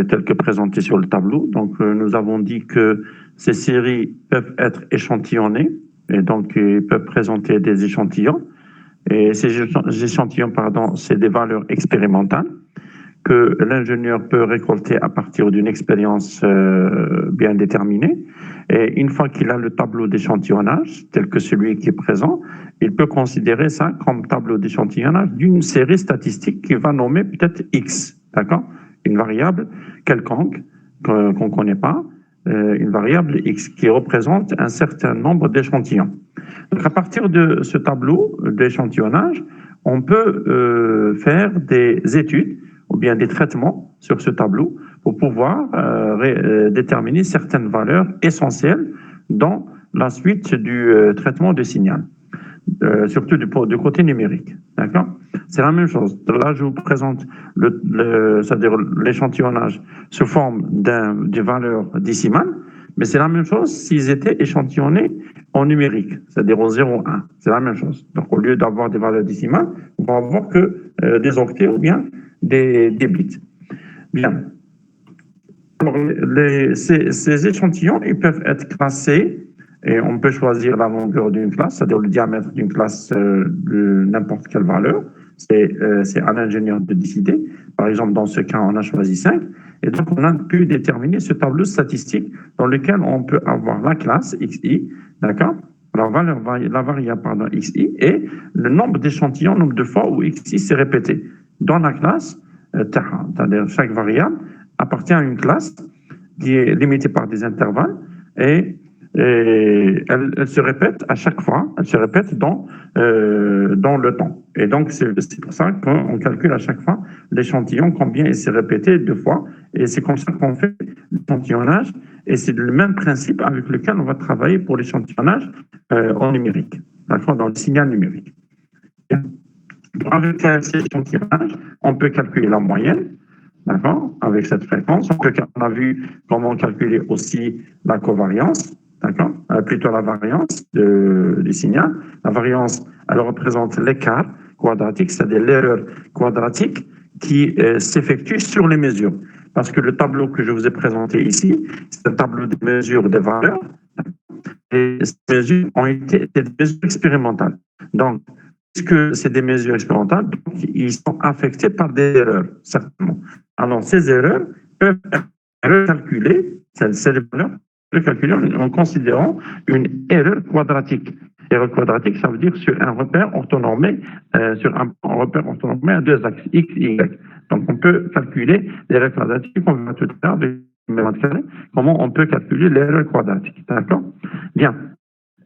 telles que présentées sur le tableau. Donc, nous avons dit que ces séries peuvent être échantillonnées et donc ils peuvent présenter des échantillons. Et ces échantillons, c'est des valeurs expérimentales que l'ingénieur peut récolter à partir d'une expérience bien déterminée. Et une fois qu'il a le tableau d'échantillonnage, tel que celui qui est présent, il peut considérer ça comme tableau d'échantillonnage d'une série statistique qu'il va nommer peut-être X, d'accord? Une variable quelconque qu'on ne connaît pas, une variable X qui représente un certain nombre d'échantillons. Donc, à partir de ce tableau d'échantillonnage, on peut faire des études ou bien des traitements sur ce tableau pour pouvoir déterminer certaines valeurs essentielles dans la suite du traitement de signal, surtout du côté numérique. D'accord? C'est la même chose. Là, je vous présente c'est-à-dire l'échantillonnage sous forme d'une valeur décimale, mais c'est la même chose s'ils étaient échantillonnés en numérique, c'est-à-dire au 0, 1. C'est la même chose. Donc, au lieu d'avoir des valeurs décimales, on va avoir que des octets ou bien des bits. Bien. Alors, ces échantillons, ils peuvent être classés et on peut choisir la longueur d'une classe, c'est-à-dire le diamètre d'une classe de n'importe quelle valeur. C'est à l'ingénieur de décider. Par exemple, dans ce cas, on a choisi 5. Et donc, on a pu déterminer ce tableau statistique dans lequel on peut avoir la classe XI, d'accord? La variable, XI et le nombre d'échantillons, nombre de fois où XI s'est répété dans la classe Taha. C'est-à-dire chaque variable appartient à une classe qui est limitée par des intervalles et elle se répète à chaque fois, elle se répète dans le temps. Et donc, c'est pour ça qu'on calcule à chaque fois l'échantillon, combien il s'est répété 2 fois. Et c'est comme ça qu'on fait l'échantillonnage. Et c'est le même principe avec lequel on va travailler pour l'échantillonnage en numérique, d'accord, dans le signal numérique. Avec cet échantillonnage, on peut calculer la moyenne, d'accord, avec cette fréquence. On a vu comment calculer aussi la covariance, d'accord, plutôt la variance du signal. La variance, elle représente l'écart quadratique, c'est-à-dire l'erreur quadratique qui s'effectue sur les mesures. Parce que le tableau que je vous ai présenté ici, c'est un tableau de mesure des valeurs. Et ces mesures ont été des mesures expérimentales. Donc, puisque c'est des mesures expérimentales, donc ils sont affectés par des erreurs, certainement. Alors, ces erreurs peuvent être recalculées, ces valeurs, recalculées en considérant une erreur quadratique. Erreur quadratique, ça veut dire sur un repère orthonormé, à 2 axes, x, y. Donc, on peut calculer l'erreur quadratique, on va tout à l'heure, comment on peut calculer l'erreur quadratique. D'accord? Bien.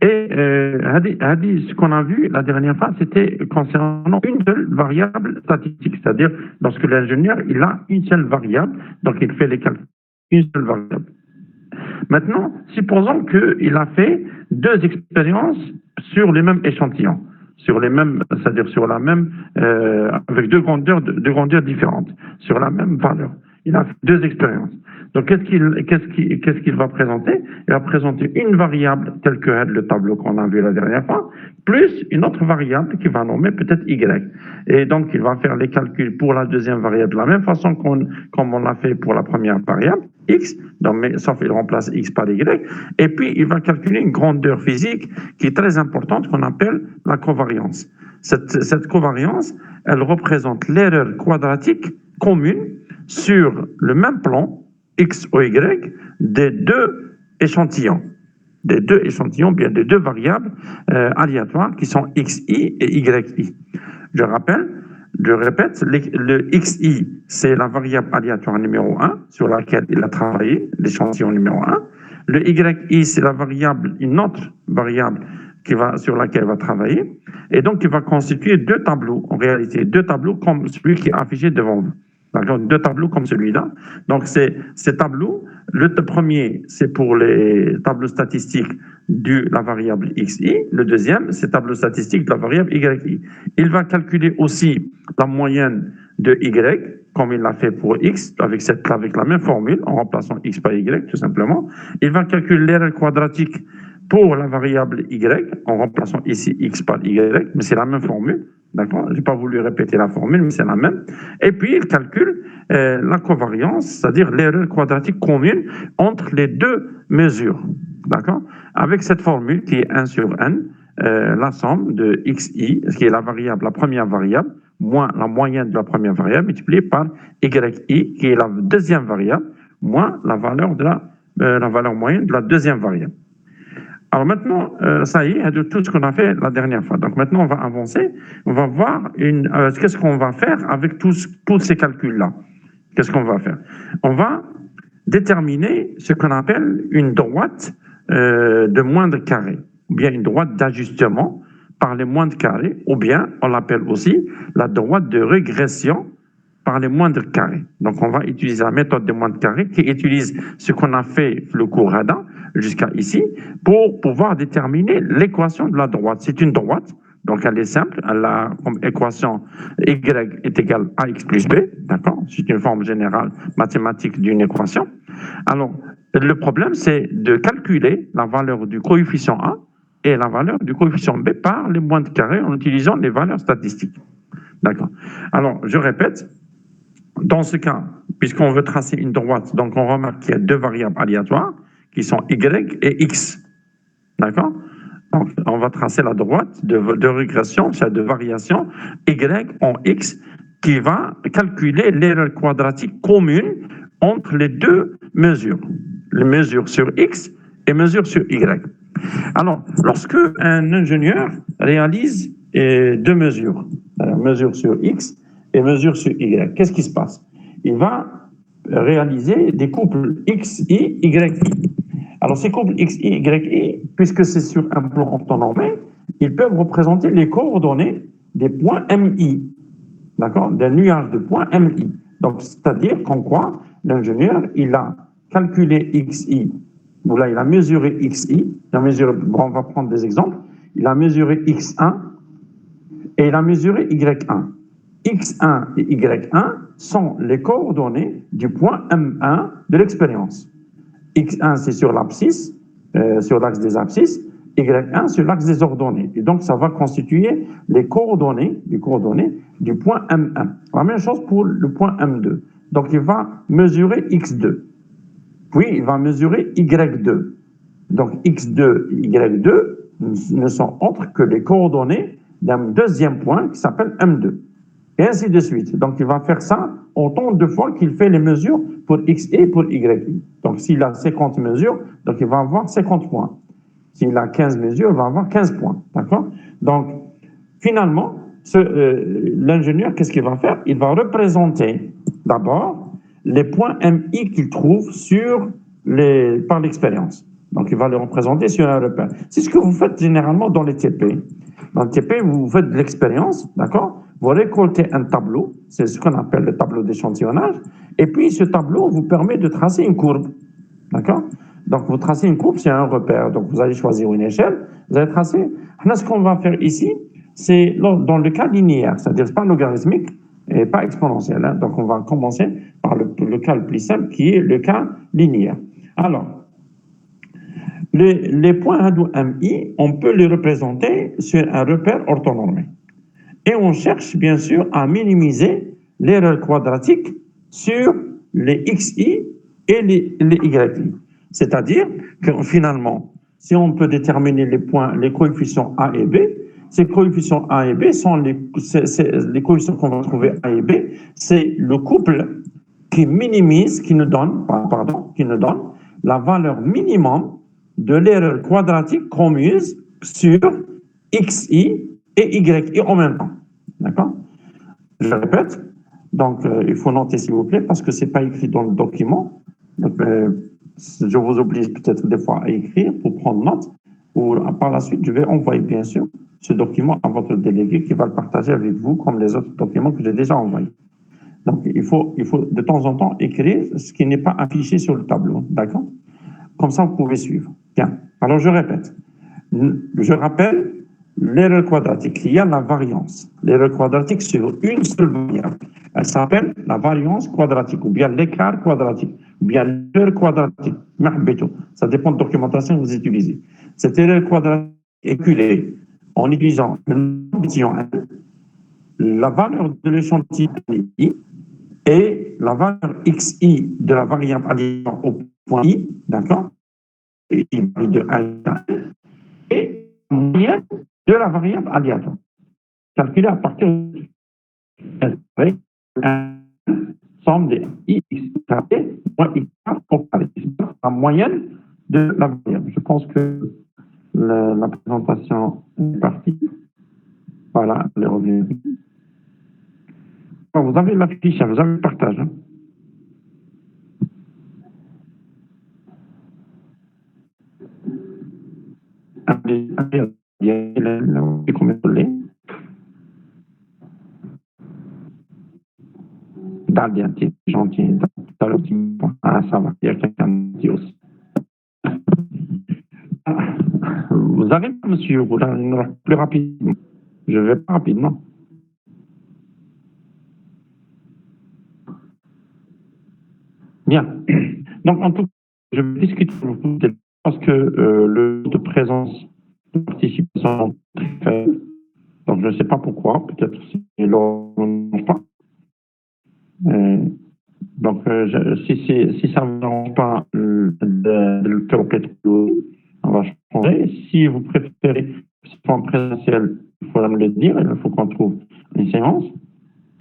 Et ce qu'on a vu la dernière fois, c'était concernant une seule variable statistique, c'est-à-dire lorsque l'ingénieur il a une seule variable, donc il fait les calculs, une seule variable. Maintenant, supposons qu'il a fait 2 expériences sur les mêmes échantillons, c'est-à-dire sur la même, avec deux grandeurs différentes, sur la même valeur. Il a fait 2 expériences. Donc, qu'est-ce qu'il va présenter? Il va présenter une variable telle que le tableau qu'on a vu la dernière fois, plus une autre variable qu'il va nommer peut-être Y. Et donc, il va faire les calculs pour la deuxième variable de la même façon comme on l'a fait pour la première variable, X, sauf qu'il remplace X par Y. Et puis, il va calculer une grandeur physique qui est très importante qu'on appelle la covariance. Cette covariance, elle représente l'erreur quadratique commune sur le même plan, X ou Y, des 2 échantillons. Des 2 échantillons, bien des 2 variables aléatoires qui sont XI et YI. Je répète, le XI, c'est la variable aléatoire numéro 1 sur laquelle il a travaillé, l'échantillon numéro 1. Le YI, c'est une autre variable sur laquelle il va travailler. Et donc, il va constituer 2 tableaux, en réalité, 2 tableaux comme celui qui est affiché devant vous. D'accord, 2 tableaux comme celui-là. Donc, ces tableaux, le premier, c'est pour les tableaux statistiques de la variable XI. Le deuxième, c'est tableau statistique de la variable YI. Il va calculer aussi la moyenne de Y, comme il l'a fait pour X, avec la même formule, en remplaçant X par Y, tout simplement. Il va calculer l'erreur quadratique pour la variable Y, en remplaçant ici X par Y, mais c'est la même formule. D'accord? Je n'ai pas voulu répéter la formule, mais c'est la même. Et puis, il calcule la covariance, c'est-à-dire l'erreur quadratique commune entre les deux mesures. D'accord? Avec cette formule qui est 1 sur n, la somme de xi, qui est la variable, la première variable, moins la moyenne de la première variable, multipliée par yi, qui est la deuxième variable, moins la valeur moyenne de la deuxième variable. Alors maintenant, ça y est, de tout ce qu'on a fait la dernière fois. Donc maintenant, on va avancer. On va voir qu'est-ce qu'on va faire avec tous ces calculs-là. Qu'est-ce qu'on va faire? On va déterminer ce qu'on appelle une droite de moindre carré, ou bien une droite d'ajustement par les moindres carrés, ou bien on l'appelle aussi la droite de régression par les moindres carrés. Donc, on va utiliser la méthode des moindres carrés qui utilise ce qu'on a fait le cours radin jusqu'à ici pour pouvoir déterminer l'équation de la droite. C'est une droite, donc elle est simple, elle a comme équation y est égal à x plus b, d'accord? C'est une forme générale mathématique d'une équation. Alors, le problème, c'est de calculer la valeur du coefficient A et la valeur du coefficient B par les moindres carrés en utilisant les valeurs statistiques. D'accord. Alors, je répète, dans ce cas, puisqu'on veut tracer une droite, donc on remarque qu'il y a deux variables aléatoires qui sont y et x. D'accord? Donc, on va tracer la droite de régression, c'est de variation y en x qui va calculer l'erreur quadratique commune entre les deux mesures, les mesures sur x et mesures sur y. Alors, lorsque un ingénieur réalise deux mesures, mesure sur x et mesure sur y, qu'est-ce qui se passe? Il va réaliser des couples xi, yi. Alors, ces couples xi, yi, puisque c'est sur un plan orthonormé, ils peuvent représenter les coordonnées des points mi, d'accord, des nuages de points mi. Donc, c'est-à-dire qu'en quoi l'ingénieur, il a calculé xi, ou là, il a mesuré xi, on va prendre des exemples, il a mesuré x1 et il a mesuré y1. x1 et y1 sont les coordonnées du point M1 de l'expérience. x1, c'est sur l'abscisse, sur l'axe des abscisses, y1 sur l'axe des ordonnées. Et donc, ça va constituer les coordonnées du point M1. La même chose pour le point M2. Donc, il va mesurer x2. Puis, il va mesurer y2. Donc, x2 et y2 ne sont autres que les coordonnées d'un deuxième point qui s'appelle M2. Et ainsi de suite. Donc, il va faire ça autant de fois qu'il fait les mesures pour x et pour y. Donc, s'il a 50 mesures, donc il va avoir 50 points. S'il a 15 mesures, il va avoir 15 points. D'accord? Donc, finalement, l'ingénieur, qu'est-ce qu'il va faire? Il va représenter d'abord les points MI qu'il trouve par l'expérience. Donc, il va les représenter sur un repère. C'est ce que vous faites généralement dans les TP. Dans le TP, vous faites de l'expérience, d'accord? Vous récoltez un tableau, c'est ce qu'on appelle le tableau d'échantillonnage, et puis ce tableau vous permet de tracer une courbe, d'accord? Donc, vous tracez une courbe, c'est un repère, donc vous allez choisir une échelle, vous allez tracer. Là, ce qu'on va faire ici, c'est dans le cas linéaire, c'est-à-dire c'est pas logarithmique et pas exponentiel, hein? Donc on va commencer par le cas le plus simple, qui est le cas linéaire. Alors, les points Hadou MI, on peut les représenter sur un repère orthonormé. Et on cherche bien sûr à minimiser l'erreur quadratique sur les xi et les yi. C'est-à-dire que finalement, si on peut déterminer les coefficients A et B, ces coefficients A et B sont les coefficients qu'on va trouver A et B, c'est le couple qui nous donne la valeur minimum de l'erreur quadratique commise sur xi et yi en même temps. D'accord? Je répète. Donc, il faut noter, s'il vous plaît, parce que ce n'est pas écrit dans le document. Donc, je vous oblige peut-être des fois à écrire pour prendre note. Ou par la suite, je vais envoyer, bien sûr, ce document à votre délégué qui va le partager avec vous, comme les autres documents que j'ai déjà envoyés. Donc, il faut de temps en temps écrire ce qui n'est pas affiché sur le tableau. D'accord? Comme ça, vous pouvez suivre. Bien. Alors, je répète. Je rappelle l'erreur quadratique. Il y a la variance. L'erreur quadratique sur une seule variable. Elle s'appelle la variance quadratique, ou bien l'écart quadratique, ou bien l'erreur quadratique. Ça dépend de la documentation que vous utilisez. Cette erreur quadratique est calculée en utilisant une coefficient n la valeur de l'échantillon I et la valeur xi de la variable aléatoire au point I, d'accord, et I de 1 à N, et la moyenne de la variable aléatoire, calculée à partir de avec un somme de x carré moins x au carré, la moyenne de la variable. Je pense que la présentation est partie. Voilà, les revenus. Vous avez la fiche, vous avez le partage. Hein. Dalien, c'est gentil. Ah, ça va, il y a quelqu'un qui aussi. Vous avez, monsieur, vous plus rapidement. Je vais pas rapidement. Bien. Donc, en tout cas, je vais discuter avec vous parce que le taux de présence de participation est très faible. Donc, je ne sais pas pourquoi. Peut-être c'est l'ordre pas. Donc, si ça ne vous dérange pas de le faire au pétrole, on va changer. Si vous préférez que ce soit en présentiel, il faut me le dire. Il faut qu'on trouve une séance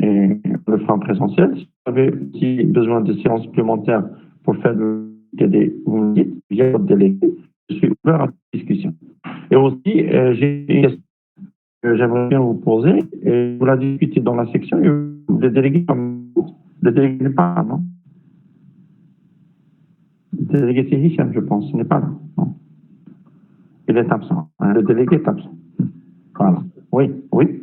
et on le fera en présentiel. Si vous avez aussi besoin de séances supplémentaires pour faire le TD, vous me dites, via votre délégué, je suis ouvert à la discussion. Et aussi, j'ai une question que j'aimerais bien vous poser, et vous la discutez dans la section, et le délégué n'est pas là, non? Le délégué, c'est Hicham, je pense, il n'est pas là, non? Il est absent, hein, le délégué est absent. Voilà. Oui, oui.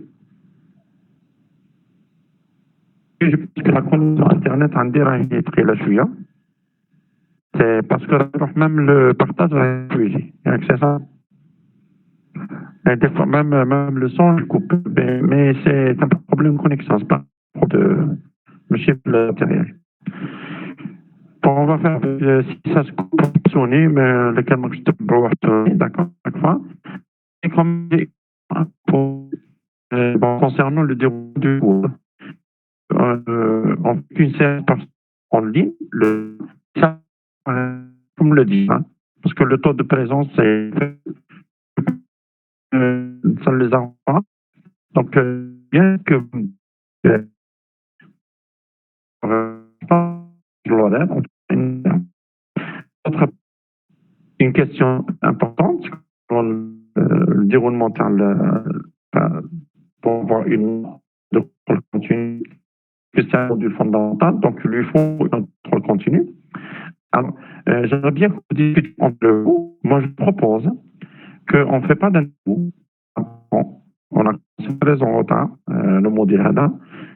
Je pense que la connexion Internet en direct est très lâchée. C'est parce que même le partage est fluide. C'est ça. Et des fois, même le son, je coupe. Mais c'est un problème de connexion, c'est pas un problème de chiffre matériel. Bon, on va faire, si ça se coupe, sonner, mais lequel je te vois sonner, d'accord, chaque fois. Et comme concernant le déroulement du cours, on fait qu'une séance en ligne, ça, comme le dit, hein, parce que le taux de présence, c'est ça ne les arrange pas. Donc, bien que une question importante pour le déroulement pour avoir une de contrôle continu, que c'est un module fondamental, donc il lui faut un contrôle continu. Alors, j'aimerais bien que vous discutiez entre vous. Moi, je propose qu'on ne fait pas d'un coup. On a très en retard, le module HADA,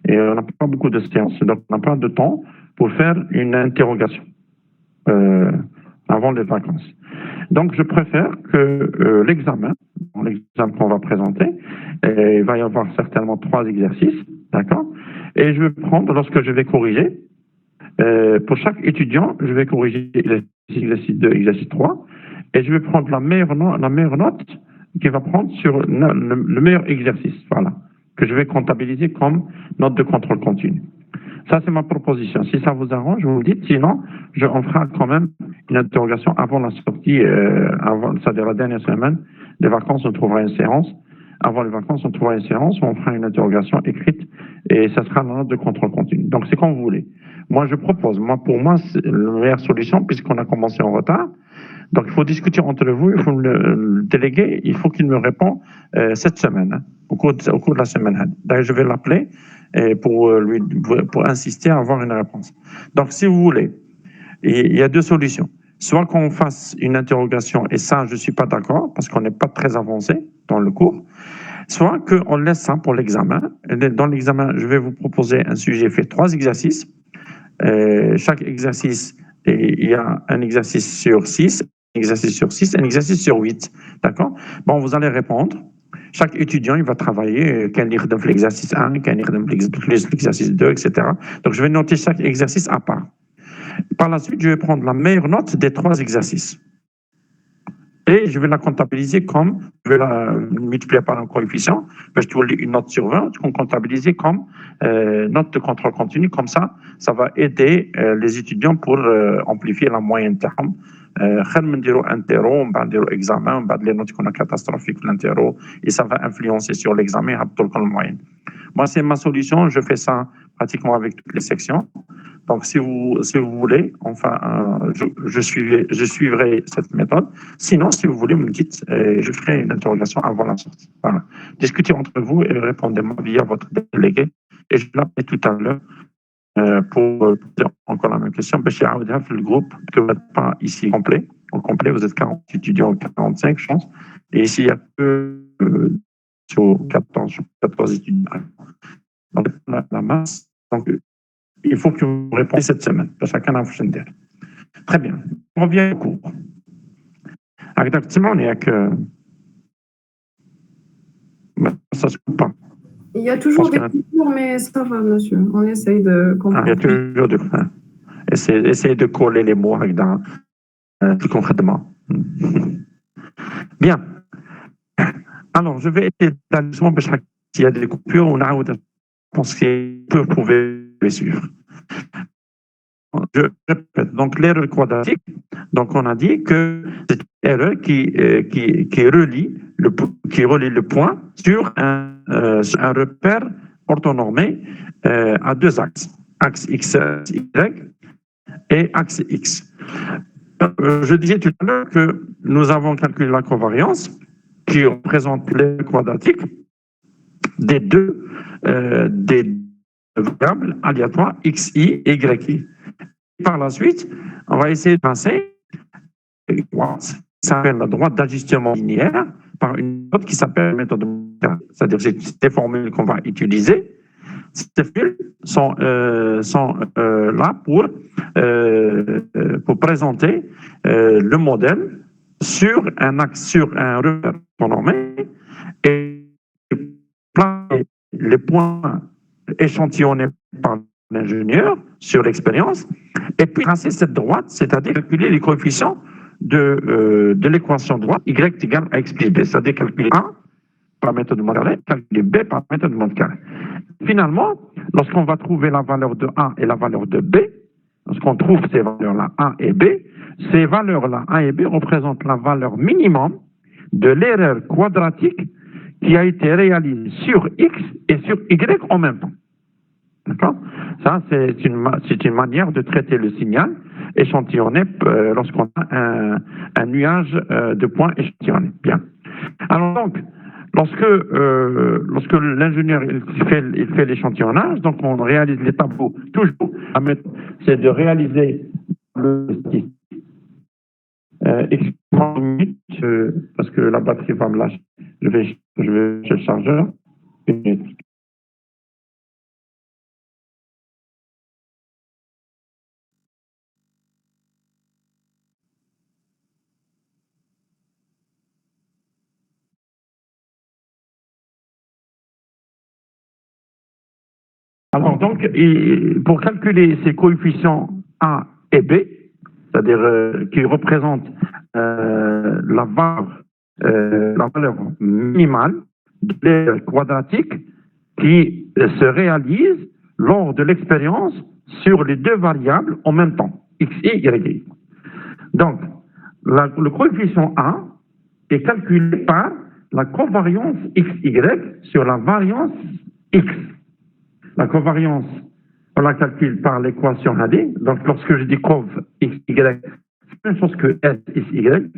et on n'a pas beaucoup de séances, donc on n'a pas de temps pour faire une interrogation avant les vacances. Donc, je préfère que l'examen qu'on va présenter, il va y avoir certainement 3 exercices, d'accord? Et je vais prendre, lorsque je vais corriger, pour chaque étudiant, je vais corriger l'exercice 2, exercice 3, et je vais prendre la meilleure note qu'il va prendre sur le meilleur exercice, voilà, que je vais comptabiliser comme note de contrôle continu. Ça, c'est ma proposition. Si ça vous arrange, vous me dites. Sinon, on fera quand même une interrogation avant la sortie, c'est-à-dire la dernière semaine des vacances, on trouvera une séance. Avant les vacances, on trouvera une séance où on fera une interrogation écrite et ça sera la note de contrôle continu. Donc, c'est comme vous voulez. Moi, je propose. Pour moi, c'est la meilleure solution puisqu'on a commencé en retard. Donc, il faut discuter entre vous, il faut le déléguer, il faut qu'il me réponde cette semaine, hein, au cours de la semaine. D'ailleurs, je vais l'appeler pour insister à avoir une réponse. Donc, si vous voulez, il y a 2 solutions. Soit qu'on fasse une interrogation, et ça, je ne suis pas d'accord, parce qu'on n'est pas très avancé dans le cours, soit qu'on laisse ça pour l'examen. Dans l'examen, je vais vous proposer un sujet fait 3 exercices. Chaque exercice, il y a un exercice sur 6, un exercice sur 6, un exercice sur 8. D'accord? Bon, vous allez répondre. Chaque étudiant, il va travailler, quel l'exercice 1, quel l'exercice 2, etc. Donc, je vais noter chaque exercice à part. Par la suite, je vais prendre la meilleure note des 3 exercices. et je vais la comptabiliser comme, je vais la multiplier par un coefficient, je te une note sur 20, qu'on comptabiliser comme note de contrôle continu. Comme ça va aider les étudiants pour amplifier la moyenne terme. خير من نديرو انترو ومن بعد نديرو اكزامان ومن بعد لي نوت يكونوا كاتاستروفيك في الانترو et ça va influencer sur l'examen يهبطوا لكم الموين. Moi c'est ma solution, je fais ça pratiquement avec toutes les sections. Donc si vous voulez, enfin je suivrai cette méthode. Sinon si vous voulez me dites, je ferai une interrogation avant la sortie. Voilà. Discutez entre vous et répondez-moi via votre délégué et je l'appelle tout à l'heure pour dire encore la même question. Le groupe, que vous n'êtes pas ici complet. Au complet, vous êtes 40 étudiants, 45, je pense. Et ici, il n'y a que sur 14 étudiants. Donc, la masse. Donc, il faut que vous répondiez cette semaine. Chacun a la prochaine terre. Très bien. On revient au cours. Exactement, on est avec. Ça se coupe pas. Il y a toujours des coupures, mais ça va, monsieur. On essaye de comprendre. Il y a toujours de... Essayez de coller les mots plus concrètement. Bien. Alors, je vais essayer d'aller s'il y a des coupures, on a je pense que vous pouvez les suivre. Je répète, donc l'erreur quadratique, donc on a dit que c'est une erreur qui relie le point sur un repère orthonormé à deux axes, axe x, y et axe x. Je disais tout à l'heure que nous avons calculé la covariance qui représente l'erreur quadratique des deux variables aléatoires x, i et y, i. Par la suite, on va essayer de passer, ça s'appelle la droite d'ajustement linéaire, par une méthode qui s'appelle la méthode de Monte-Carlo. C'est-à-dire que c'est des formules qu'on va utiliser. Ces formules sont là pour présenter le modèle sur un axe, sur un repère normé et placer les points échantillonnés par l'ingénieur sur l'expérience, et puis tracer cette droite, c'est-à-dire calculer les coefficients de l'équation droite y égale à x plus b, c'est-à-dire calculer A par méthode de Monte-Carlo, calculer B par méthode de Monte-Carlo. Finalement, lorsqu'on va trouver la valeur de A et la valeur de B, lorsqu'on trouve ces valeurs-là, A et B, ces valeurs-là, A et B, représentent la valeur minimum de l'erreur quadratique qui a été réalisée sur X et sur Y en même temps. D'accord? Ça, c'est une manière de traiter le signal échantillonné lorsqu'on a un nuage de points échantillonnés. Bien. Alors donc, lorsque l'ingénieur il fait l'échantillonnage, donc on réalise les tableaux toujours. C'est de réaliser le statistique. Excusez-moi une minute, parce que la batterie va me lâcher. Je vais chez le chargeur. Une minute. Alors donc, pour calculer ces coefficients A et B, c'est-à-dire qui représentent la valeur minimale de l'erreur quadratique qui se réalise lors de l'expérience sur les deux variables en même temps, x, i, y. Donc, le coefficient A est calculé par la covariance x, y sur la variance x. La covariance, on la calcule par l'équation AD. Donc, lorsque je dis cov x, y, c'est la même chose que s, x, y.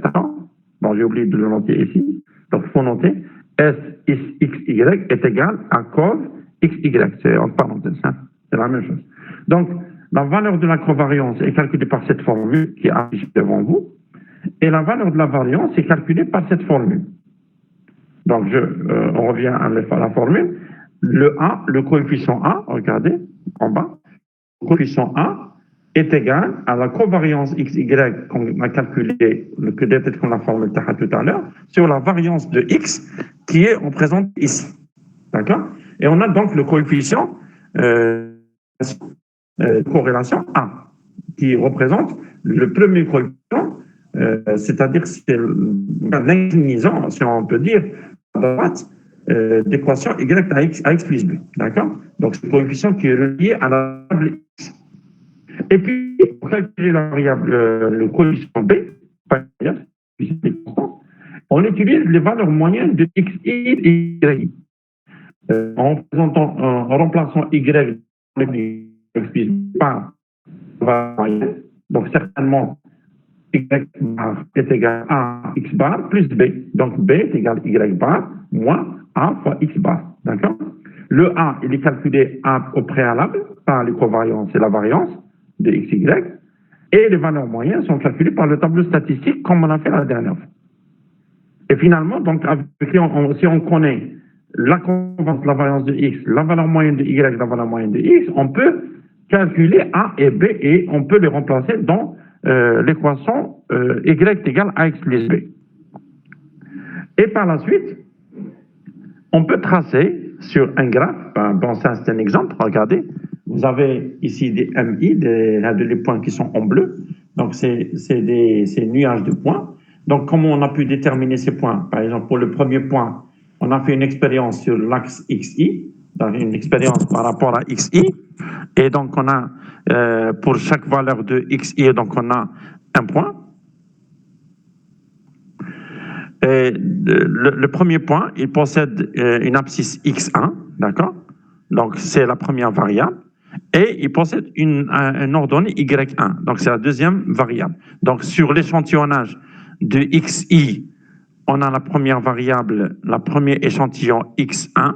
Bon, j'ai oublié de le noter ici. Donc, il faut noter s, x, y est égal à cov x, y. C'est entre parenthèses, hein? C'est la même chose. Donc, la valeur de la covariance est calculée par cette formule qui est affichée devant vous. Et la valeur de la variance est calculée par cette formule. Donc, on revient à la formule. Le coefficient A, regardez, en bas, le coefficient A est égal à la covariance XY qu'on a calculée, peut-être qu'on a formulé tout à l'heure, sur la variance de X qui est représentée ici. D'accord? Et on a donc le coefficient corrélation A, qui représente le premier coefficient c'est-à-dire c'est l'inclinaison, si on peut dire, à droite d'équation y à x plus b. D'accord? Donc, c'est le coefficient qui est relié à la variable x. Et puis, pour calculer la variable, le coefficient b, on utilise les valeurs moyennes de xi et y. En remplaçant y par valeur moyenne, donc certainement y bar est égal à x bar plus b. Donc b est égal à y bar moins a fois x bar. D'accord? Le a, il est calculé au préalable par les covariances et la variance de x, y. Et les valeurs moyennes sont calculées par le tableau statistique comme on a fait la dernière fois. Et finalement, donc, si on connaît la covariance, la variance de x, la valeur moyenne de y, la valeur moyenne de x, on peut calculer a et b et on peut les remplacer dans l'équation y égale à x plus b. Et par la suite, on peut tracer sur un graphe, bon ça c'est un exemple, regardez, vous avez ici des MI, des points qui sont en bleu, donc c'est des nuages de points. Donc comment on a pu déterminer ces points? Par exemple, pour le premier point, on a fait une expérience sur l'axe XI, une expérience par rapport à XI, et donc on a, pour chaque valeur de XI, donc on a un point. Et le premier point, il possède une abscisse x1, d'accord? Donc c'est la première variable. Et il possède un ordonnée y1, donc c'est la deuxième variable. Donc sur l'échantillonnage de xi, on a la première variable, le premier échantillon x1,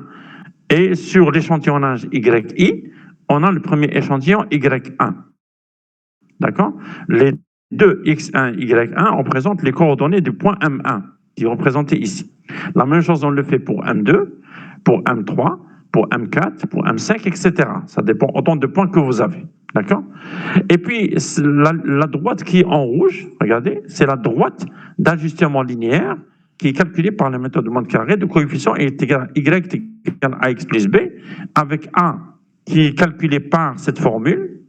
et sur l'échantillonnage yi, on a le premier échantillon y1. D'accord? Les deux x1 y1 représentent les coordonnées du point M1, qui est représenté ici. La même chose, on le fait pour M2, pour M3, pour M4, pour M5, etc. Ça dépend autant de points que vous avez. D'accord? Et puis, la droite qui est en rouge, regardez, c'est la droite d'ajustement linéaire qui est calculée par la méthode de monde carré de coefficient y égale à x plus b, avec a qui est calculé par cette formule,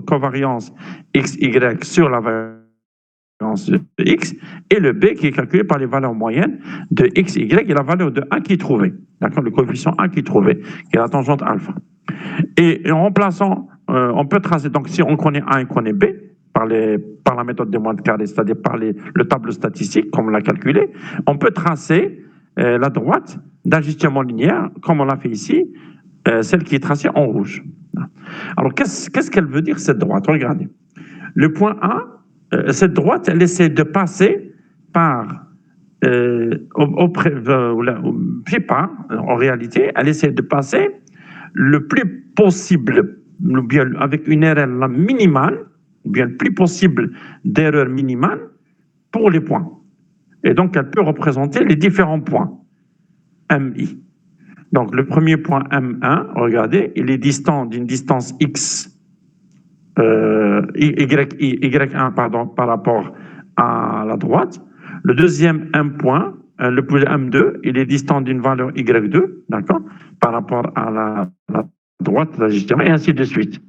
covariance x, y sur la variance de x, et le b qui est calculé par les valeurs moyennes de x, y et la valeur de a qui est trouvée. D'accord? Le coefficient a qui est trouvé, qui est la tangente alpha. Et en remplaçant, on peut tracer, donc si on connaît a et on connaît b, par la méthode des moines carrés, c'est-à-dire par le tableau statistique, comme on l'a calculé, on peut tracer la droite d'ajustement linéaire, comme on l'a fait ici, celle qui est tracée en rouge. Alors, qu'est-ce qu'elle veut dire, cette droite? Regardez. Le point A, cette droite, elle essaie de passer par, en réalité, elle essaie de passer le plus possible, bien avec une erreur minimale, bien le plus possible d'erreur minimale pour les points. Et donc, elle peut représenter les différents points MI. Donc, le premier point M1, regardez, il est distant d'une distance X, Y1, pardon, par rapport à la droite. Le deuxième M point, le M2, il est distant d'une valeur Y2, d'accord, par rapport à la droite, et ainsi de suite.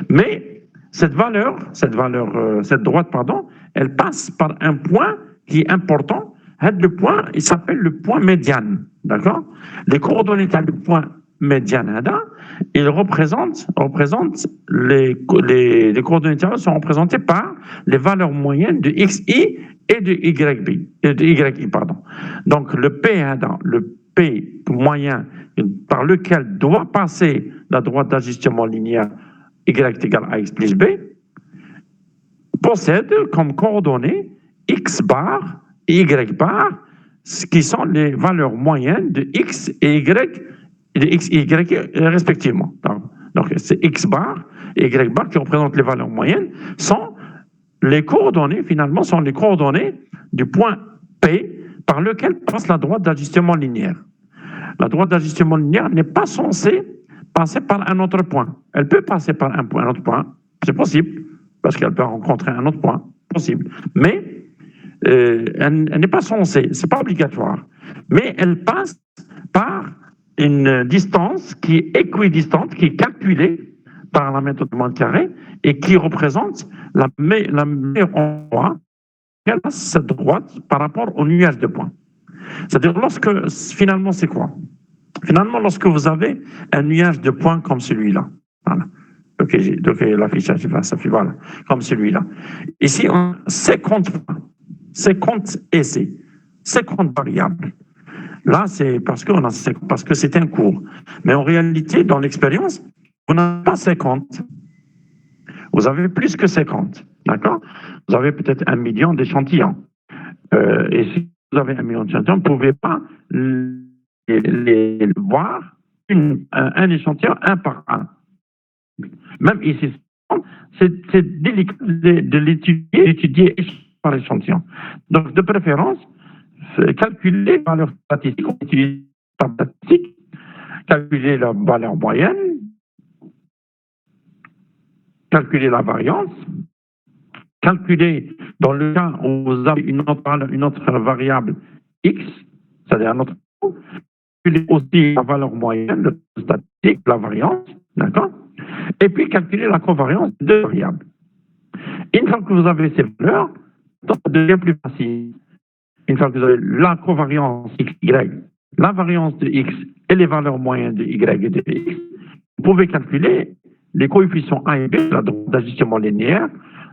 Mais cette droite, pardon, elle passe par un point qui est important. Le point, il s'appelle le point médiane, d'accord? Les coordonnées du point médiane, ils représentent les coordonnées sont représentées par les valeurs moyennes de xi et de yi, pardon. Donc le P moyen par lequel doit passer la droite d'ajustement linéaire y égale à x plus b possède comme coordonnées x bar et y bar, qui sont les valeurs moyennes de x et y respectivement. Donc c'est x bar et y bar qui représentent les valeurs moyennes, sont les coordonnées, finalement, sont les coordonnées du point P par lequel passe la droite d'ajustement linéaire. La droite d'ajustement linéaire n'est pas censée passer par un autre point. Elle peut passer par un autre point, c'est possible, parce qu'elle peut rencontrer un autre point, possible. Mais elle n'est pas censée, c'est pas obligatoire. Mais elle passe par une distance qui est équidistante, qui est calculée par la méthode du monde carré et qui représente la meilleure endroit quelle est cette droite par rapport au nuage de points. C'est-à-dire, finalement, c'est quoi? Finalement, lorsque vous avez un nuage de points comme celui-là, voilà. Donc, l'affichage, voilà, comme celui-là. Ici, on a 50 points, 50 essais, 50 variables. Là, c'est parce que c'est un cours. Mais en réalité, dans l'expérience, vous n'avez pas 50. Vous avez plus que 50. D'accord? Vous avez peut-être 1 million d'échantillons. Et si vous avez 1 million d'échantillons, vous ne pouvez pas les voir un échantillon un par un. Même ici, c'est délicat de l'étudier par échantillon. Donc, de préférence, calculer les valeurs statistiques, on utilise la statistique, calculer la valeur moyenne, calculer la variance, calculer dans le cas où vous avez une autre variable x, c'est-à-dire un autre, calculer aussi la valeur moyenne, la statistique, la variance, d'accord? Et puis calculer la covariance de deux variables. Une fois que vous avez ces valeurs, ça devient plus facile. Une fois que vous avez la covariance x, y, la variance de x et les valeurs moyennes de y et de x, vous pouvez calculer les coefficients A et B d'ajustement linéaire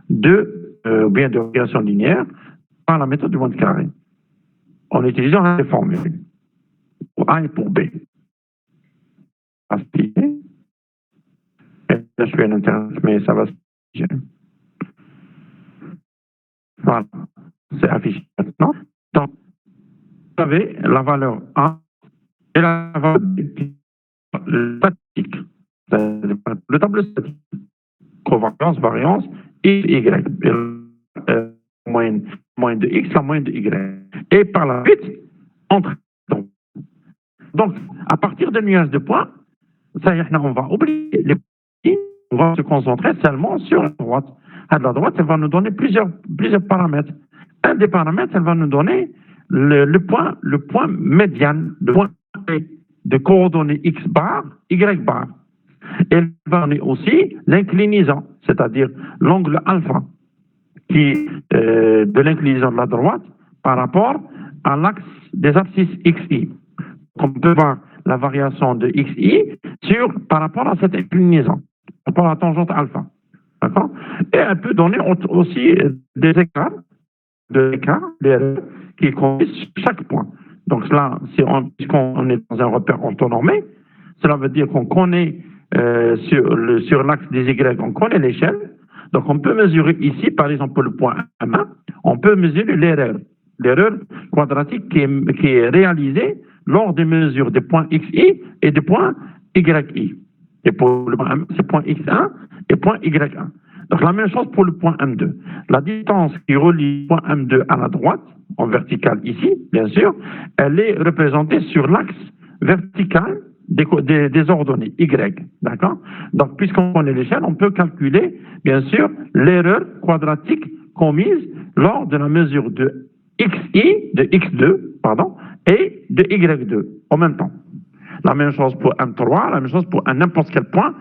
ou bien de régression linéaire par la méthode du monde carré, en utilisant les formules pour A et pour B. Je suis à Internet, mais ça va se afficher. Voilà, c'est affiché maintenant. Donc, vous avez la valeur A et la valeur B statistique. Le tableau statistique. Covariance, variance, et Y. Moyenne de X, la moyenne de Y. Et par la suite, entre. Donc, à partir de nuages de points, ça y est, on va oublier les points, on va se concentrer seulement sur la droite. À la droite, elle va nous donner plusieurs paramètres. Un des paramètres, elle va nous donner le point médian, le point de coordonnées X bar, Y bar. Elle va donner aussi l'inclinaison, c'est-à-dire l'angle alpha de l'inclinaison de la droite par rapport à l'axe des abscisses XY. On peut voir la variation de XY par rapport à cette inclinaison, par rapport à la tangente alpha. D'accord? Et elle peut donner aussi des écarts, d'erreurs qui conduisent chaque point. Donc là, puisqu'on est dans un repère orthonormé, cela veut dire qu'on connaît sur l'axe des Y, on connaît l'échelle. Donc on peut mesurer ici, par exemple, le point 1, on peut mesurer l'erreur quadratique qui est réalisée lors des mesures des points XI et des points YI. Et pour le point 1, c'est point X1 et point Y1. Donc la même chose pour le point M2. La distance qui relie le point M2 à la droite, en vertical ici, bien sûr, elle est représentée sur l'axe vertical des ordonnées Y. D'accord? Donc puisqu'on connaît l'échelle, on peut calculer, bien sûr, l'erreur quadratique commise lors de la mesure de XI, de X2, pardon, et de Y2 en même temps. La même chose pour M3, la même chose pour n'importe quel point.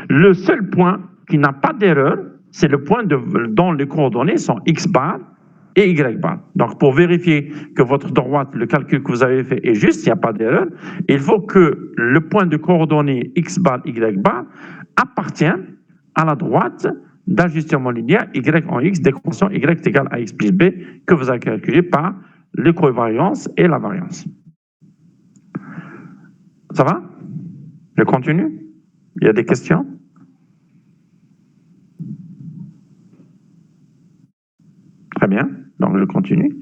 Le seul point qui n'a pas d'erreur, c'est le point dont les coordonnées sont X bar et Y bar. Donc, pour vérifier que votre droite, le calcul que vous avez fait est juste, il n'y a pas d'erreur, il faut que le point de coordonnées X bar, Y bar appartienne à la droite d'ajustement linéaire Y en X, d'équation Y est égal à X plus B, que vous avez calculé par l'écovariance et la variance. Ça va? Je continue? Il y a des questions? Très bien, donc je continue.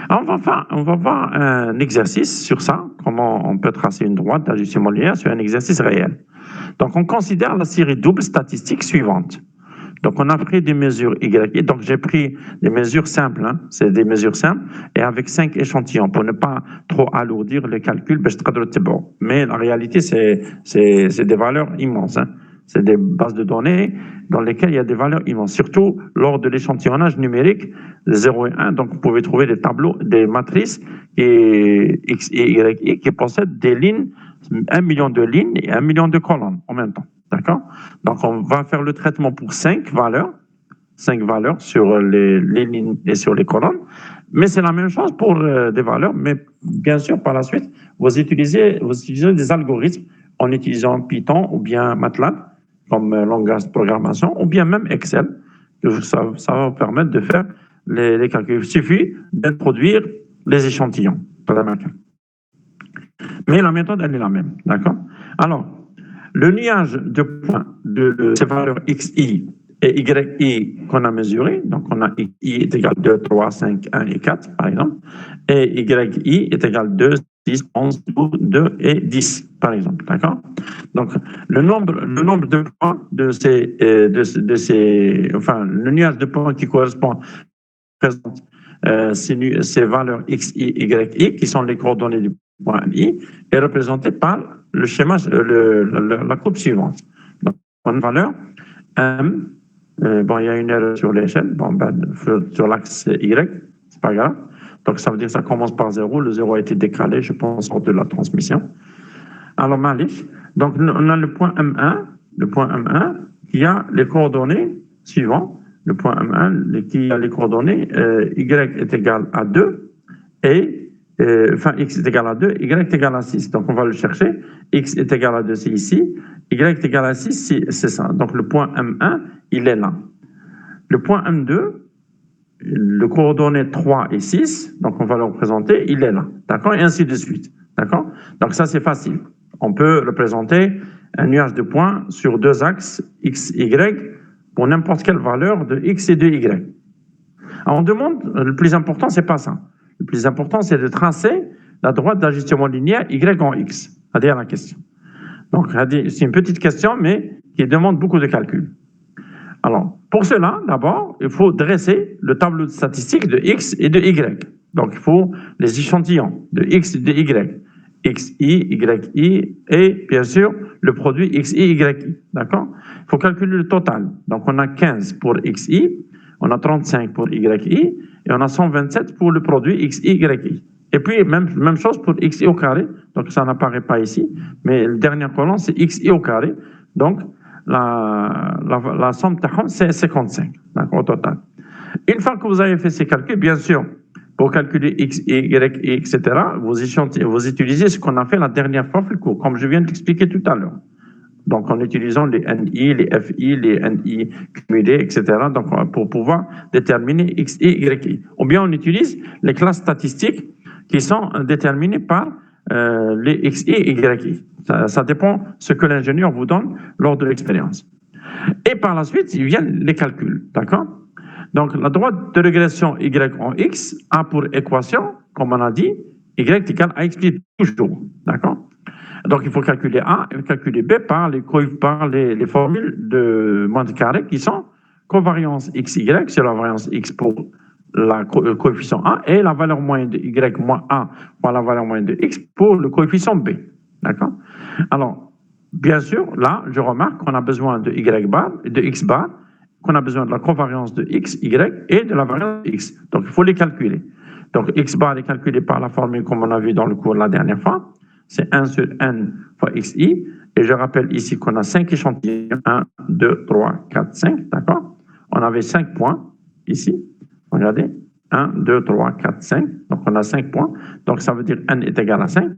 On va voir un exercice sur ça, comment on peut tracer une droite d'ajustement linéaire sur un exercice réel. Donc on considère la série double statistique suivante. Donc on a pris des mesures Y, donc j'ai pris des mesures simples, hein, c'est des mesures simples, et avec 5 échantillons, pour ne pas trop alourdir le calcul, mais la réalité c'est des valeurs immenses, hein. C'est des bases de données dans lesquelles il y a des valeurs immenses, surtout lors de l'échantillonnage numérique 0 et 1. Donc, vous pouvez trouver des tableaux, des matrices X et Y qui possèdent des lignes, 1 million de lignes et 1 million de colonnes en même temps. D'accord? Donc, on va faire le traitement pour 5 valeurs sur les lignes et sur les colonnes. Mais c'est la même chose pour des valeurs, mais bien sûr, par la suite, vous utilisez des algorithmes en utilisant Python ou bien MATLAB comme langage de programmation, ou bien même Excel. Ça va vous permettre de faire les calculs. Il suffit d'introduire les échantillons. Mais la méthode, elle est la même. D'accord? Alors, le nuage de points de ces valeurs xi et yi qu'on a mesuré, donc on a i est égal à 2, 3, 5, 1 et 4, par exemple, et yi est égal à 2, 6, 11, 12, 2 et 10, par exemple. D'accord? Donc, le nombre de points le nuage de points qui correspond présente ces valeurs x, y, qui sont les coordonnées du point i, est représenté par le schéma, la courbe suivante. Donc, on a une valeur m, il y a une erreur sur l'échelle, sur l'axe y, c'est pas grave. Donc, ça veut dire que ça commence par 0, le 0 a été décalé, je pense, hors de la transmission. Alors, Malif, donc on a le point M1 qui a les coordonnées suivantes. Le point M1 qui a les coordonnées y est égal à 2 et x est égal à 2, y est égal à 6. Donc on va le chercher. X est égal à 2, c'est ici. Y est égal à 6, c'est ça. Donc le point M1, il est là. Le point M2, le coordonnées 3 et 6, donc on va le représenter, il est là. D'accord? Et ainsi de suite. D'accord? Donc ça, c'est facile. On peut représenter un nuage de points sur deux axes, x, y, pour n'importe quelle valeur de x et de y. Alors on demande, le plus important, c'est pas ça. Le plus important, c'est de tracer la droite d'ajustement linéaire y en x. C'est la question. Donc, c'est une petite question, mais qui demande beaucoup de calculs. Alors, pour cela, d'abord, il faut dresser le tableau de statistiques de x et de y. Donc, il faut les échantillons de x et de y. xi, yi et, bien sûr, le produit xi, yi. D'accord? Il faut calculer le total. Donc, on a 15 pour xi, on a 35 pour yi et on a 127 pour le produit xi, yi. Et puis, même chose pour xi au carré. Donc, ça n'apparaît pas ici, mais le dernier colonne, c'est xi au carré. Donc, la somme, c'est 55, au total. Une fois que vous avez fait ces calculs, bien sûr, pour calculer x, y, etc., vous utilisez ce qu'on a fait la dernière fois, comme je viens de l'expliquer tout à l'heure. Donc, en utilisant les NI, les FI, les NI cumulés, etc., donc, pour pouvoir déterminer x, y. Ou bien on utilise les classes statistiques qui sont déterminées par les x, y. Ça dépend de ce que l'ingénieur vous donne lors de l'expérience. Et par la suite, il viennent les calculs, d'accord? Donc, la droite de régression y en x a pour équation, comme on a dit, y égale à x toujours, d'accord? Donc, il faut calculer A et calculer B par les formules de Monte Carré qui sont covariance XY, c'est la variance X pour le coefficient A, et la valeur moyenne de Y moins A par la valeur moyenne de X pour le coefficient B. D'accord? Alors, bien sûr, là, je remarque qu'on a besoin de Y bar et de X bar, qu'on a besoin de la covariance de X, Y et de la variance de X. Donc, il faut les calculer. Donc, X bar est calculé par la formule comme on a vu dans le cours la dernière fois. C'est 1 sur n fois xi. Et je rappelle ici qu'on a 5 échantillons. 1, 2, 3, 4, 5. D'accord? On avait 5 points ici. Regardez. 1, 2, 3, 4, 5. Donc, on a 5 points. Donc, ça veut dire n est égal à 5.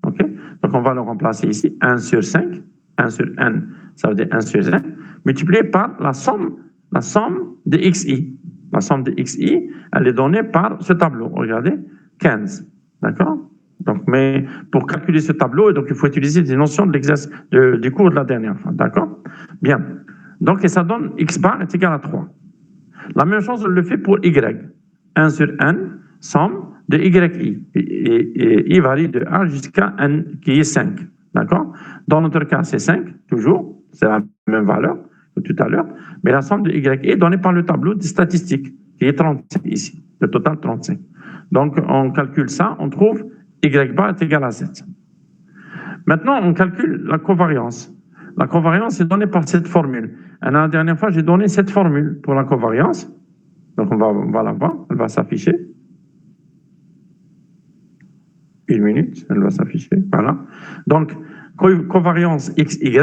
OK? Donc, on va le remplacer ici. 1 sur 5. 1 sur n, ça veut dire 1 sur 5. Multiplié par la somme de xi. La somme de xi, elle est donnée par ce tableau. Regardez. 15. D'accord? Donc, mais pour calculer ce tableau, donc, il faut utiliser des notions du cours de la dernière fois. D'accord? Bien. Donc, et ça donne x bar est égal à 3. La même chose, on le fait pour y. 1 sur n, somme de yi. Et i varie de 1 jusqu'à n qui est 5. D'accord? Dans notre cas, c'est 5, toujours. C'est la même valeur que tout à l'heure. Mais la somme de y est donnée par le tableau des statistiques, qui est 35 ici. Le total, 35. Donc, on calcule ça, on trouve y bar est égal à 7. Maintenant, on calcule la covariance. La covariance est donnée par cette formule. Et la dernière fois, j'ai donné cette formule pour la covariance. Donc, on va la voir. Elle va s'afficher. Une minute, elle va s'afficher. Voilà. Donc, covariance XY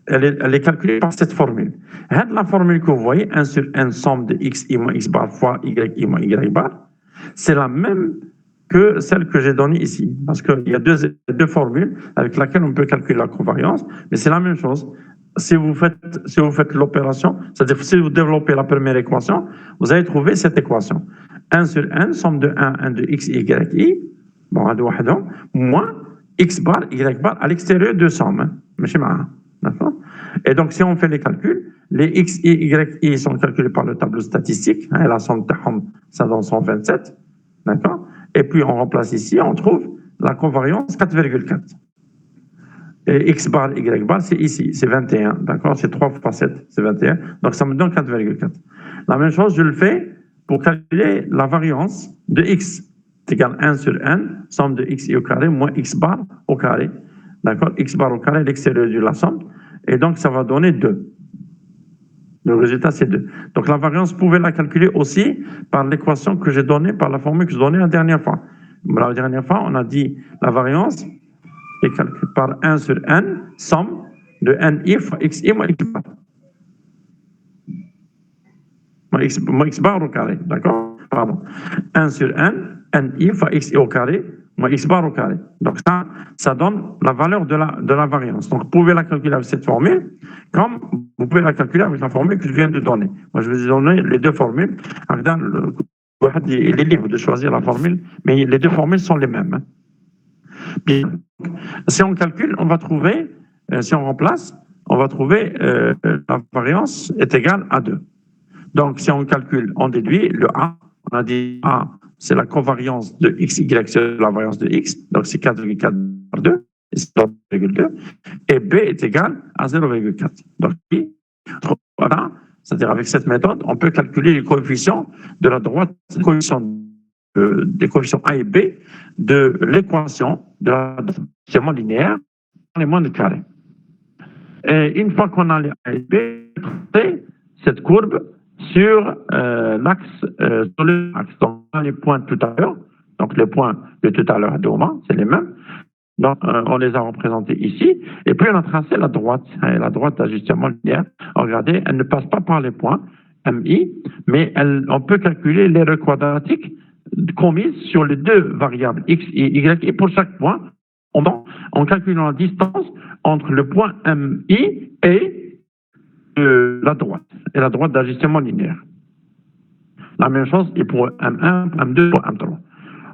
elle est calculée par cette formule. La formule que vous voyez, 1 sur n somme de xi moins x bar fois yi moins y bar, c'est la même que celle que j'ai donnée ici. Parce qu'il y a deux formules avec lesquelles on peut calculer la covariance, mais c'est la même chose. Si vous faites l'opération, c'est-à-dire si vous développez la première équation, vous allez trouver cette équation. 1 sur n, somme de 1 de x, y, i, bon, moins x bar, y bar à l'extérieur de somme. D'accord? Et donc, si on fait les calculs, les x, y, i sont calculés par le tableau statistique, et la somme de ça donne 127. D'accord? Et puis, on remplace ici, on trouve la covariance 4,4. Et x bar, y bar, c'est ici, c'est 21. D'accord? C'est 3 fois 7, c'est 21. Donc, ça me donne 4,4. La même chose, je le fais pour calculer la variance de x. C'est égal 1 sur n, somme de x i au carré, moins x bar au carré. D'accord? X bar au carré, l'extérieur de la somme. Et donc, ça va donner 2. Le résultat, c'est 2. Donc, la variance, vous pouvez la calculer aussi par l'équation que j'ai donnée, par la formule que j'ai donnée la dernière fois. La dernière fois, on a dit la variance est calculée par 1 sur n, somme de ni fois xi moins x bar. Moins x bar au carré, d'accord? Pardon. 1 sur n, ni fois xi au carré, moins x bar au carré. Donc ça donne la valeur de la variance. Donc vous pouvez la calculer avec cette formule, comme vous pouvez la calculer avec la formule que je viens de donner. Moi, je vais vous donner les deux formules. Il est libre de choisir la formule, mais les deux formules sont les mêmes. Puis, si on calcule, on va trouver, si on remplace, on va trouver la variance est égale à 2. Donc, si on calcule, on déduit le A. On a dit A, c'est la covariance de x, y, c'est la variance de x. Donc, c'est 4,4 par 2, et c'est 0,2. Et B est égal à 0,4. Donc, voilà, c'est-à-dire avec cette méthode, on peut calculer les coefficients de la droite, des coefficients A et B de l'équation de la schéma linéaire dans les moindres carrés. Et une fois qu'on a les A et B, cette courbe sur l'axe, donc les points tout à l'heure, donc les points de tout à l'heure à Doma, c'est les mêmes. Donc on les a représentés ici, et puis on a tracé la droite d'ajustement linéaire. Regardez, elle ne passe pas par les points MI, mais on peut calculer l'erreur quadratique commise sur les deux variables x et y, et pour chaque point, en calculant la distance entre le point MI et la droite d'ajustement linéaire. La même chose est pour M1, M2, M3.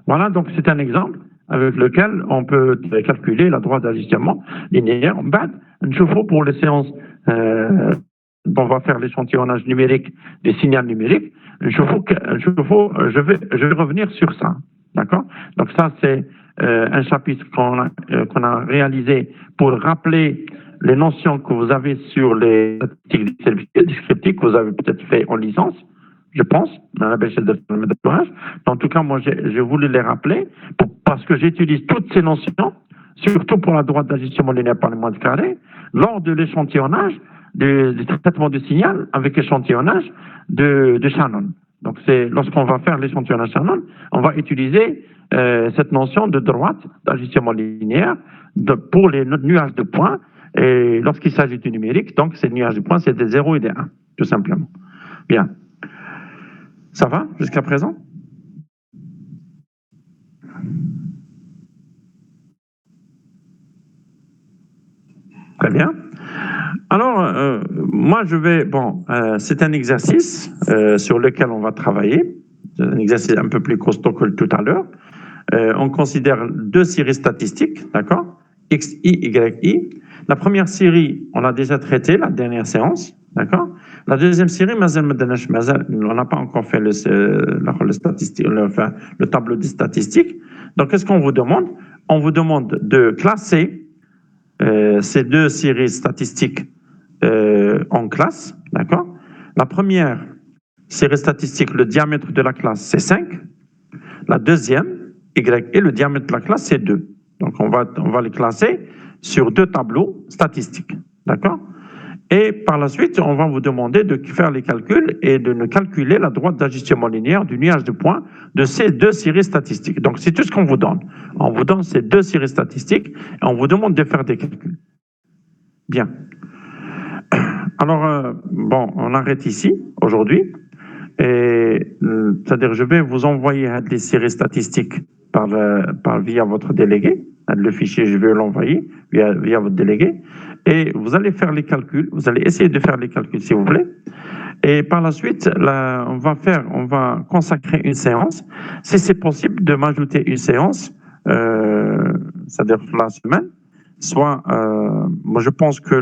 Voilà, donc c'est un exemple avec lequel on peut calculer la droite d'ajustement linéaire. Pour les séances, on va faire l'échantillonnage numérique des signaux numériques. Je vais revenir sur ça. D'accord? Donc ça, c'est un chapitre qu'on a réalisé pour rappeler les notions que vous avez sur les statistiques descriptives que vous avez peut-être fait en licence, je pense, dans la échelle de méthodage. En tout cas, moi, j'ai voulu les rappeler parce que j'utilise toutes ces notions, surtout pour la droite d'ajustement linéaire par les moindres carrés, lors de l'échantillonnage, du traitement du signal avec échantillonnage de Shannon. Donc, c'est lorsqu'on va faire l'échantillonnage Shannon, on va utiliser cette notion de droite d'ajustement linéaire pour les nuages de points. Et lorsqu'il s'agit du numérique, donc ces nuages de points, c'est des 0 et des 1, tout simplement. Bien. Ça va jusqu'à présent? Très bien. Alors, moi, c'est un exercice sur lequel on va travailler. C'est un exercice un peu plus costaud que tout à l'heure. On considère deux séries statistiques, d'accord? X, I, Y, I. La première série, on l'a déjà traitée, la dernière séance, d'accord? La deuxième série, on n'a pas encore fait le tableau des statistiques. Donc, qu'est-ce qu'on vous demande? On vous demande de classer ces deux séries statistiques en classe, d'accord? La première série statistique, le diamètre de la classe, c'est 5. La deuxième, Y, et le diamètre de la classe, c'est 2. Donc, on va les classer sur deux tableaux statistiques, d'accord? Et par la suite, on va vous demander de faire les calculs et de nous calculer la droite d'ajustement linéaire du nuage de points de ces deux séries statistiques. Donc, c'est tout ce qu'on vous donne. On vous donne ces deux séries statistiques et on vous demande de faire des calculs. Bien. Alors, bon, on arrête ici, aujourd'hui. Et c'est-à-dire, je vais vous envoyer les séries statistiques via votre délégué. Le fichier, je vais l'envoyer via votre délégué. Et vous allez faire les calculs. Vous allez essayer de faire les calculs, si vous voulez. Et par la suite, là, on va consacrer une séance. Si c'est possible de m'ajouter une séance, c'est-à-dire la semaine, soit, moi je pense que,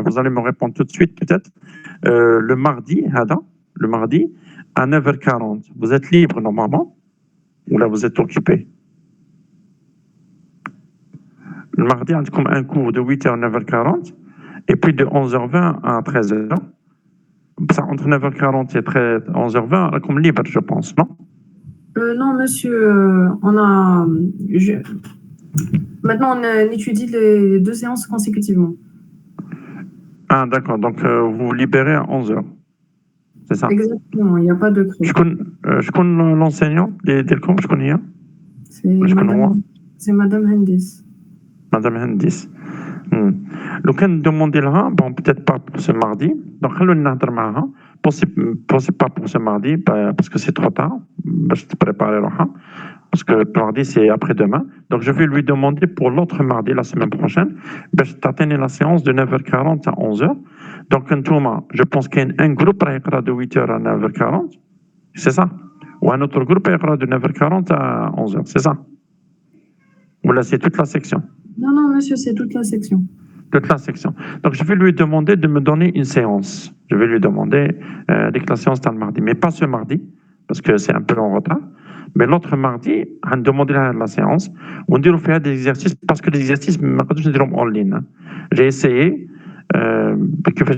vous allez me répondre tout de suite peut-être, le mardi à 9h40. Vous êtes libre normalement ou là vous êtes occupé? Le mardi, on a comme un cours de 8h à 9h40 et puis de 11h20 à 13h. Ça, entre 9h40 et 11h20, comme libre, je pense, non? Non, monsieur, maintenant, on étudie les 2 séances consécutivement. Ah, d'accord. Donc, vous vous libérez à 11h. C'est ça? Exactement, il n'y a pas de creux. Je connais l'enseignant des cours, je connais. C'est Madame Hendis. Madame Hendis. لو كان demandez لها, bon, peut-être pas pour ce mardi, donc خلونا نهضر معها, possible pas pour ce mardi, parce que c'est trop tard, باش تبريباري روحها, parce que mardi c'est après-demain, donc je vais lui demander pour l'autre mardi, la semaine prochaine, باش تعطيني la séance de 9h40 à 11h, donc انتوما, je pense qu'il y a un groupe راه يقرا de 8h à 9h40, c'est ça, ou un autre groupe يقرا de 9h40 à 11h, c'est ça, ou là c'est toute la section? Non, monsieur, c'est toute la section. Toute la section. Donc, je vais lui demander de me donner une séance. Je vais lui demander dès que la séance est le mardi, mais pas ce mardi, parce que c'est un peu en retard. Mais l'autre mardi, on va demander la séance. On dit faire des exercices, parce que les exercices, en ligne. J'ai essayé, que je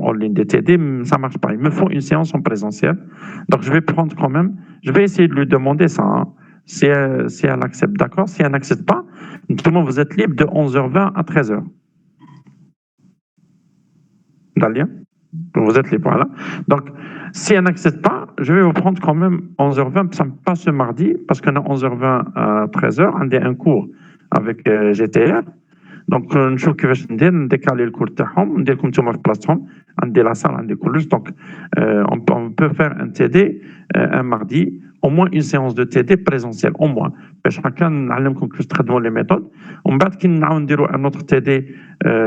en ligne des TD, ça ne marche pas. Il me faut une séance en présentiel. Donc, je vais prendre quand même, je vais essayer de lui demander ça. Hein. Si elle accepte, d'accord. Si elle n'accepte pas, tout le monde, vous êtes libre de 11h20 à 13h. D'aller, vous êtes libre, voilà. Donc, si elle n'accepte pas, je vais vous prendre quand même 11h20, ça me passe ce mardi, parce qu'on a 11h20 à 13h, on a un cours avec GTR. Donc, نشوف كيفاش نديكالي الكور تاعهم, نديركم نتوما في بلاصتهم, عندي لا salle, عندي كلش. Donc, on peut faire un TD un mardi, au moins une séance de TD présentielle, au moins. باش هكا نعلمكم كيفاش تخدموا les méthodes. ومن بعد كي نعاود نديروا un autre TD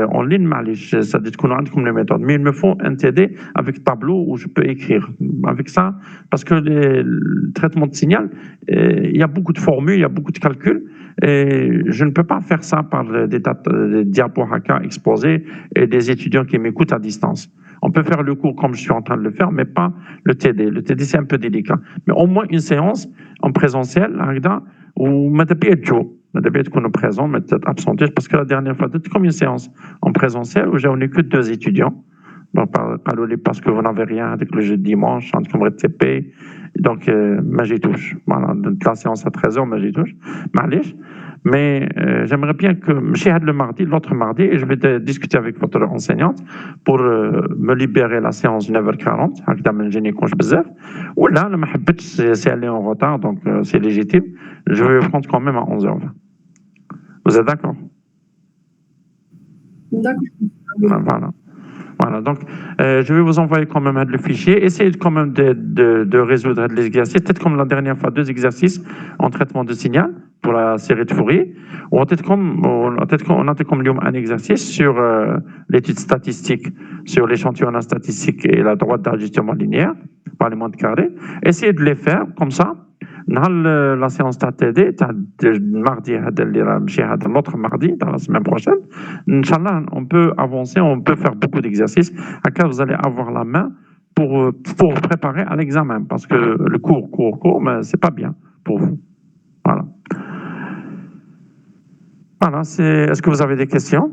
en ligne, معليش, ça dit تكونوا عندكم les méthodes. Mais il me faut un TD avec tableau où je peux écrire. Avec ça, parce que le traitement de signal, il y a beaucoup de formules, il y a beaucoup de calculs. Et je ne peux pas faire ça par des diapos haka exposés et des étudiants qui m'écoutent à distance. On peut faire le cours comme je suis en train de le faire, mais pas le TD. Le TD, c'est un peu délicat. Mais au moins une séance en présentiel, où qu'on est présent, mais peut-être absenté, parce que la dernière fois, c'était comme une séance en présentiel où j'en ai que 2 étudiants. Parce que vous n'avez rien avec le jeudi dimanche, comme RTP. Donc, j'y touche. Voilà, la séance à 13h, j'y touche. Mais j'aimerais bien que je le mardi, l'autre mardi, et je vais discuter avec votre enseignante pour me libérer la séance de 9h40. Ou là, si elle est en retard, donc c'est légitime, je vais prendre quand même à 11h20. Vous êtes d'accord? D'accord. Voilà. Voilà, donc je vais vous envoyer quand même le fichier. Essayez quand même de résoudre les exercices, peut-être comme la dernière fois, 2 exercices en traitement de signal pour la série de Fourier. Ou peut-être on a comme un exercice sur l'étude statistique, sur l'échantillonnage statistique et la droite d'ajustement linéaire par les mondes carrés. Essayez de les faire comme ça. La séance TD, mardi, l'autre mardi, dans la semaine prochaine, Inch'Allah, on peut avancer, on peut faire beaucoup d'exercices. À quoi vous allez avoir la main pour préparer à l'examen, parce que le cours, mais c'est pas bien pour vous. Voilà. Voilà, est-ce que vous avez des questions?